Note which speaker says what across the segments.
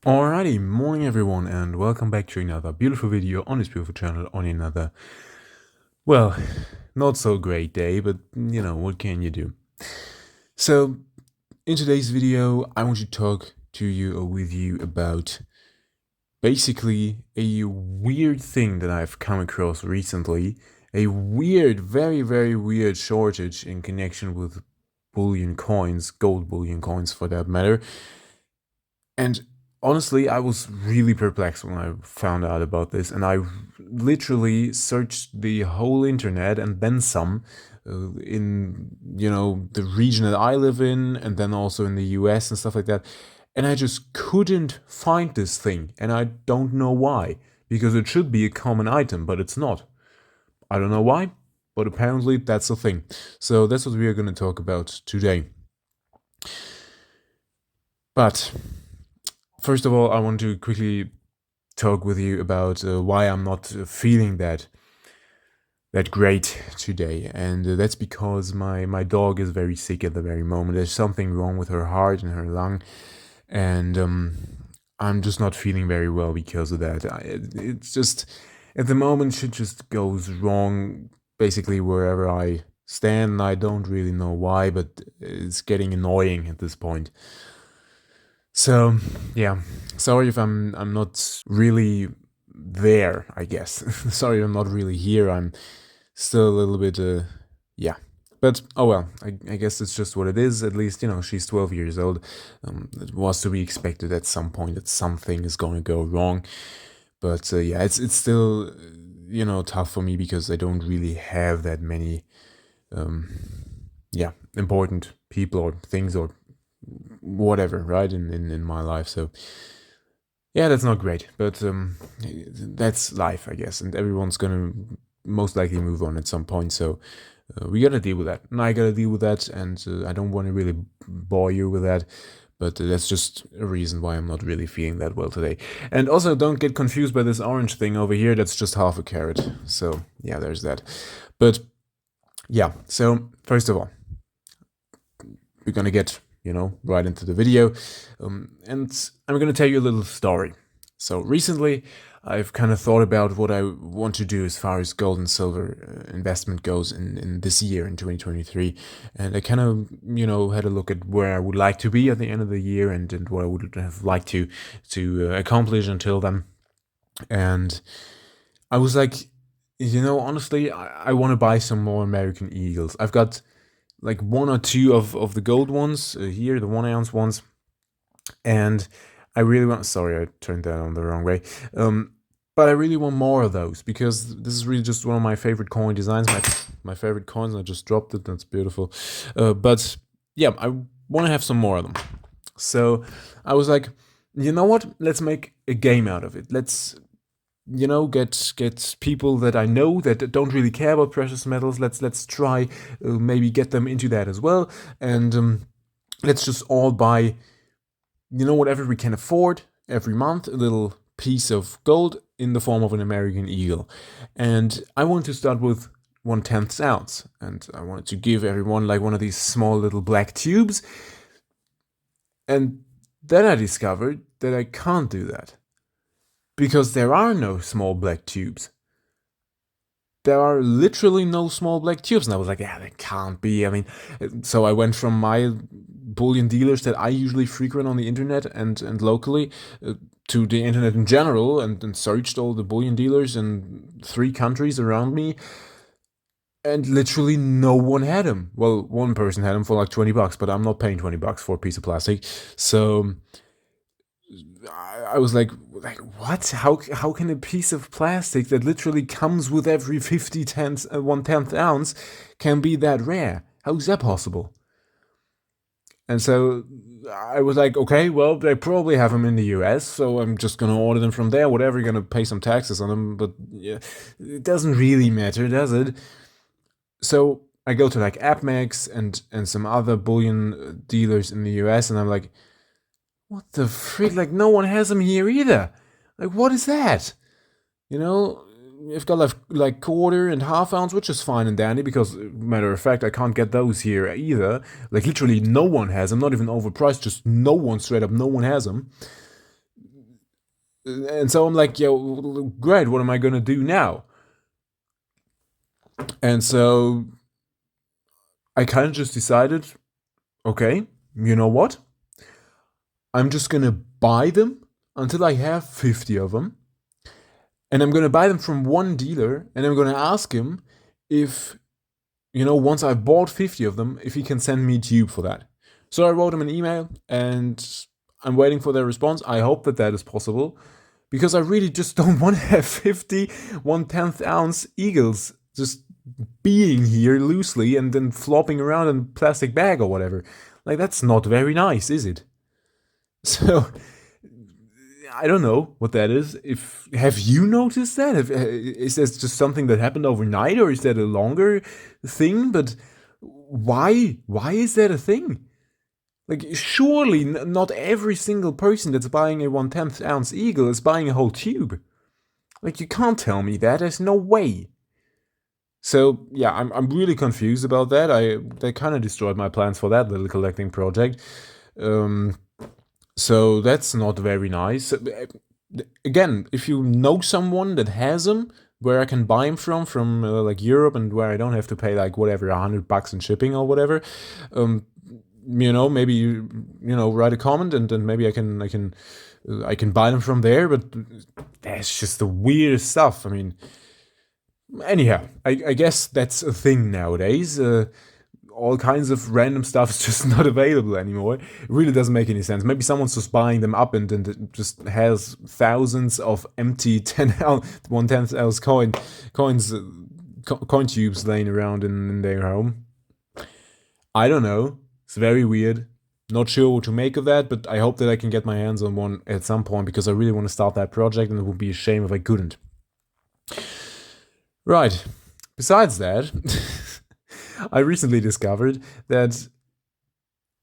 Speaker 1: Alrighty, morning everyone, and welcome back to another beautiful video on this beautiful channel on another, well, not so great day, but what can you do? So, in today's video, I want to talk to you or with you about basically a weird thing that I've come across recently, a weird, very, very weird shortage in connection with bullion coins, gold bullion coins for that matter. And honestly, I was really perplexed when I found out about this, and I literally searched the whole internet and then some in the region that I live in, and then also in the US and stuff like that. And I just couldn't find this thing, and I don't know why, because it should be a common item, but it's not. I don't know why, but apparently that's a thing. So that's what we are going to talk about today. But first of all, I want to quickly talk with you about why I'm not feeling that great today, and that's because my dog is very sick at the very moment. There's something wrong with her heart and her lung, and I'm just not feeling very well because of that. It's just at the moment shit just goes wrong basically wherever I stand, and I don't really know why, but it's getting annoying at this point. So yeah, sorry if I'm not really there, I guess. Sorry I'm not really here. I'm still a little bit yeah. But oh well, I guess it's just what it is. At least, she's 12 years old. It was to be expected at some point that something is going to go wrong. But yeah, it's still tough for me because I don't really have that many important people or things or whatever, right, in my life. So yeah, that's not great, but that's life, I guess, and everyone's gonna most likely move on at some point. So we gotta deal with that, and I gotta deal with that, and I don't want to really bore you with that, but that's just a reason why I'm not really feeling that well today. And also, don't get confused by this orange thing over here. That's just half a carrot. So yeah, there's that. But yeah, so first of all, we're gonna get right into the video. And I'm going to tell you a little story. So recently, I've kind of thought about what I want to do as far as gold and silver investment goes in this year, in 2023. And I kind of, had a look at where I would like to be at the end of the year and what I would have liked to accomplish until then. And I was like, honestly, I want to buy some more American Eagles. I've got like one or two of the gold ones here, the 1 ounce ones, and I really want. Sorry, I turned that on the wrong way. But I really want more of those because this is really just one of my favorite coin designs. My favorite coins. I just dropped it. That's beautiful. But yeah, I want to have some more of them. So I was like, you know what? Let's make a game out of it. Let's get people that I know that don't really care about precious metals. Let's try maybe get them into that as well, and let's just all buy whatever we can afford every month, a little piece of gold in the form of an American Eagle. And I want to start with 1/10 ounce, and I wanted to give everyone like one of these small little black tubes. And then I discovered that I can't do that, because there are no small black tubes. There are literally no small black tubes. And I was like, yeah, that can't be. I mean, so I went from my bullion dealers that I usually frequent on the internet and locally to the internet in general, and searched all the bullion dealers in 3 countries around me. And literally no one had them. Well, one person had them for like $20, but I'm not paying $20 for a piece of plastic. So I was like, what? How can a piece of plastic that literally comes with every 1/10 ounce can be that rare? How is that possible? And so I was like, okay, well, they probably have them in the US, so I'm just gonna order them from there. Whatever, gonna pay some taxes on them, but yeah, it doesn't really matter, does it? So I go to like AppMax and some other bullion dealers in the US, and I'm like, what the freak? Like, no one has them here either. Like, what is that? You've got like quarter and half ounce, which is fine and dandy because, matter of fact, I can't get those here either. Like, literally, no one has them, not even overpriced, just no one, straight up, no one has them. And so I'm like, yo, great, what am I gonna do now? And so I kind of just decided, okay, you know what? I'm just gonna buy them until I have 50 of them. And I'm gonna buy them from one dealer, and I'm gonna ask him if, once I've bought 50 of them, if he can send me a tube for that. So I wrote him an email, and I'm waiting for their response. I hope that that is possible, because I really just don't want to have 50 1/10 ounce eagles just being here loosely and then flopping around in a plastic bag or whatever. Like, that's not very nice, is it? So I don't know what that is. If have you noticed that? Is this just something that happened overnight, or is that a longer thing? But why? Why is that a thing? Like, surely not every single person that's buying a 1/10 ounce eagle is buying a whole tube. Like, you can't tell me that. There's no way. So yeah, I'm really confused about that. They kind of destroyed my plans for that little collecting project. So that's not very nice. Again, if you know someone that has them, where I can buy them from like Europe, and where I don't have to pay like whatever $100 in shipping or whatever, maybe write a comment, and then maybe I can buy them from there. But that's just the weirdest stuff. I mean, anyhow, I guess that's a thing nowadays. All kinds of random stuff is just not available anymore. It really doesn't make any sense. Maybe someone's just buying them up, and it just has thousands of empty 1/10 ounce coins, coin tubes laying around in their home. I don't know. It's very weird. Not sure what to make of that, but I hope that I can get my hands on one at some point, because I really want to start that project, and it would be a shame if I couldn't. Right. Besides that, I recently discovered that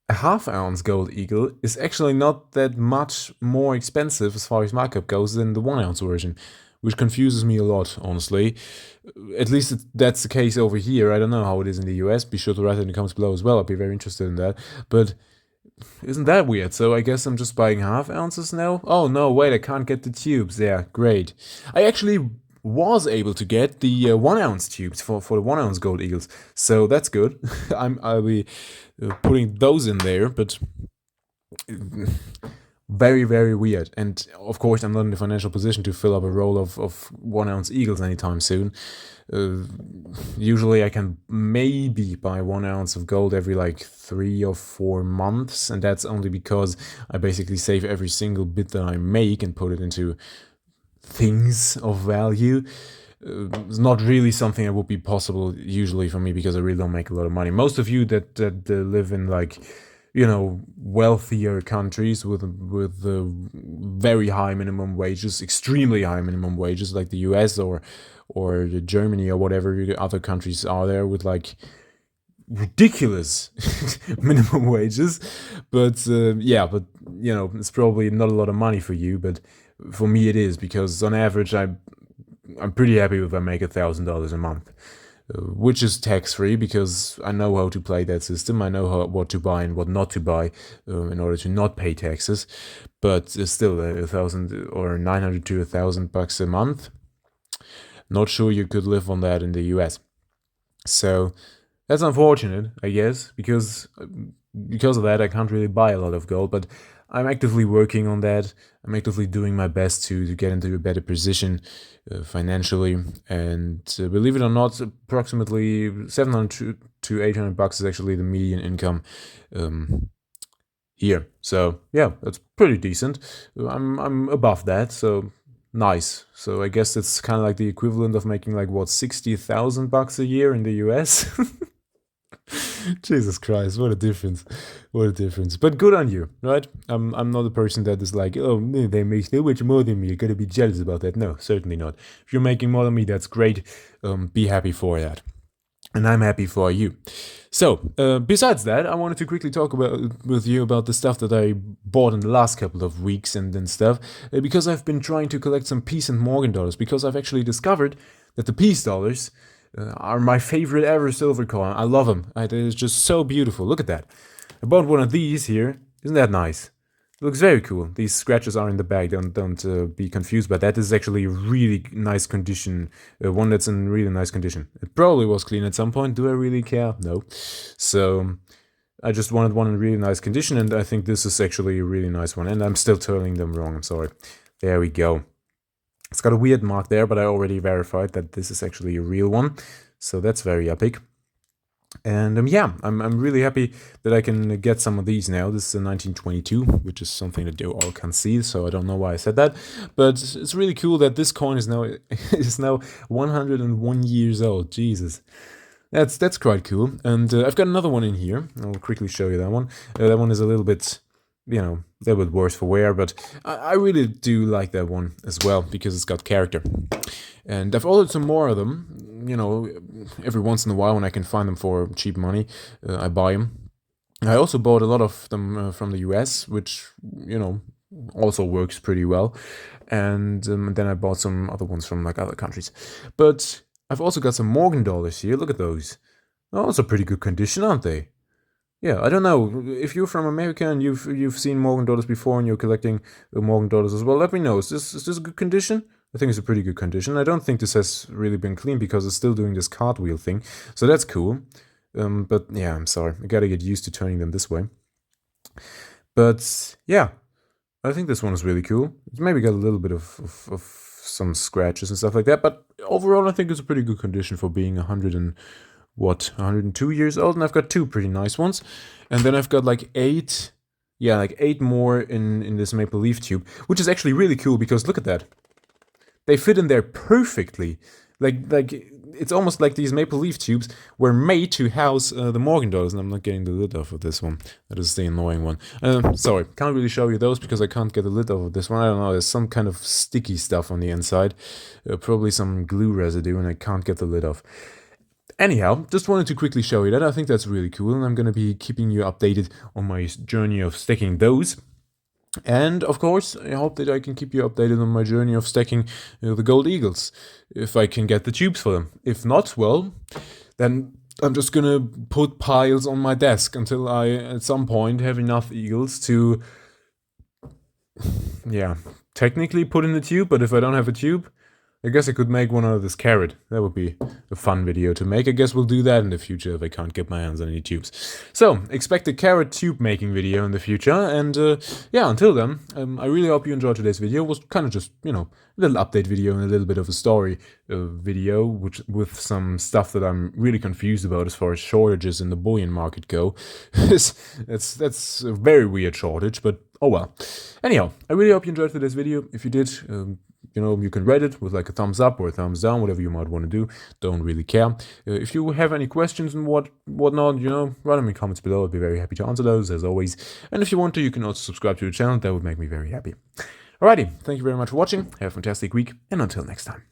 Speaker 1: a half-ounce gold eagle is actually not that much more expensive as far as markup goes than the 1-ounce version, which confuses me a lot, honestly. At least that's the case over here. I don't know how it is in the US. Be sure to write it in the comments below as well. I'd be very interested in that. But isn't that weird? So I guess I'm just buying half ounces now? Oh no, wait, I can't get the tubes. Yeah, great. I actually was able to get the 1-ounce tubes for the 1-ounce gold eagles, so that's good. I'll be putting those in there, but very, very weird. And of course, I'm not in the financial position to fill up a roll of 1-ounce eagles anytime soon. Usually I can maybe buy 1 ounce of gold every like 3 or 4 months, and that's only because I basically save every single bit that I make and put it into things of value. It's not really something that would be possible usually for me, because I really don't make a lot of money. Most of you that live in like, wealthier countries with very high minimum wages, extremely high minimum wages, like the US or Germany or whatever other countries are there with like ridiculous minimum wages. But it's probably not a lot of money for you, but for me it is, because on average I'm pretty happy if I make $1,000 a month, which is tax-free, because I know how to play that system. I know what to buy and what not to buy in order to not pay taxes. But still, $1,000 or $900 to $1,000 a month. Not sure you could live on that in the US. So that's unfortunate, I guess, because of that I can't really buy a lot of gold. But I'm actively working on that. I'm actively doing my best to get into a better position financially. And believe it or not, approximately $700 to $800 is actually the median income here. So yeah, that's pretty decent. I'm above that, so nice. So I guess it's kind of like the equivalent of making like what, $60,000 a year in the US. Jesus Christ, what a difference. What a difference. But good on you, right? I'm not a person that is like, oh, they make so much more than me, you gotta be jealous about that. No, certainly not. If you're making more than me, that's great. Be happy for that. And I'm happy for you. So, besides that, I wanted to quickly talk with you about the stuff that I bought in the last couple of weeks and stuff, because I've been trying to collect some Peace and Morgan dollars, because I've actually discovered that the Peace dollars are my favorite ever silver coin. I love them. It is just so beautiful. Look at that. I bought one of these here. Isn't that nice? looks very cool. These scratches are in the bag. Don't be confused by that. This is actually a really nice condition. One that's in really nice condition. It probably was clean at some point. Do I really care? No. So I just wanted one in really nice condition, and I think this is actually a really nice one. And I'm still turning them wrong. I'm sorry. There we go. It's got a weird mark there, but I already verified that this is actually a real one. So that's very epic. And yeah, I'm really happy that I can get some of these now. This is a 1922, which is something that you all can see, so I don't know why I said that. But it's really cool that this coin is now 101 years old. Jesus. That's quite cool. And I've got another one in here. I'll quickly show you that one. That one is a little bit, a little bit worse for wear, but I really do like that one as well because it's got character. And I've ordered some more of them. Every once in a while when I can find them for cheap money, I buy them. I also bought a lot of them from the US, which, also works pretty well. And then I bought some other ones from like other countries. But I've also got some Morgan dollars here. Look at those. Those are pretty good condition, aren't they? Yeah, I don't know. If you're from America and you've seen Morgan dollars before and you're collecting Morgan dollars as well, let me know. Is this a good condition? I think it's a pretty good condition. I don't think this has really been cleaned because it's still doing this cartwheel thing. So that's cool. But yeah, I'm sorry. I gotta get used to turning them this way. But yeah, I think this one is really cool. It's maybe got a little bit of some scratches and stuff like that. But overall, I think it's a pretty good condition for being 102 years old. And I've got two pretty nice ones. And then I've got like eight more in this maple leaf tube, which is actually really cool because look at that. They fit in there perfectly. Like it's almost like these maple leaf tubes were made to house the Morgan dollars. And I'm not getting the lid off of this one. That is the annoying one. Sorry, can't really show you those because I can't get the lid off of this one. I don't know, there's some kind of sticky stuff on the inside. Probably some glue residue and I can't get the lid off. Anyhow, just wanted to quickly show you that. I think that's really cool. And I'm going to be keeping you updated on my journey of stacking those. And of course, I hope that I can keep you updated on my journey of stacking the gold eagles, if I can get the tubes for them. If not, well, then I'm just gonna put piles on my desk until I, at some point, have enough eagles to, technically put in the tube, but if I don't have a tube, I guess I could make one out of this carrot. That would be a fun video to make. I guess we'll do that in the future if I can't get my hands on any tubes. So, expect a carrot tube making video in the future. And until then, I really hope you enjoyed today's video. It was kind of just, a little update video and a little bit of a story video, which with some stuff that I'm really confused about as far as shortages in the bullion market go. That's a very weird shortage, but oh well. Anyhow, I really hope you enjoyed today's video. If you did, you can rate it with like a thumbs up or a thumbs down, whatever you might want to do. Don't really care. If you have any questions and whatnot, write them in comments below. I'd be very happy to answer those, as always. And if you want to, you can also subscribe to the channel. That would make me very happy. Alrighty, thank you very much for watching. Have a fantastic week, and until next time.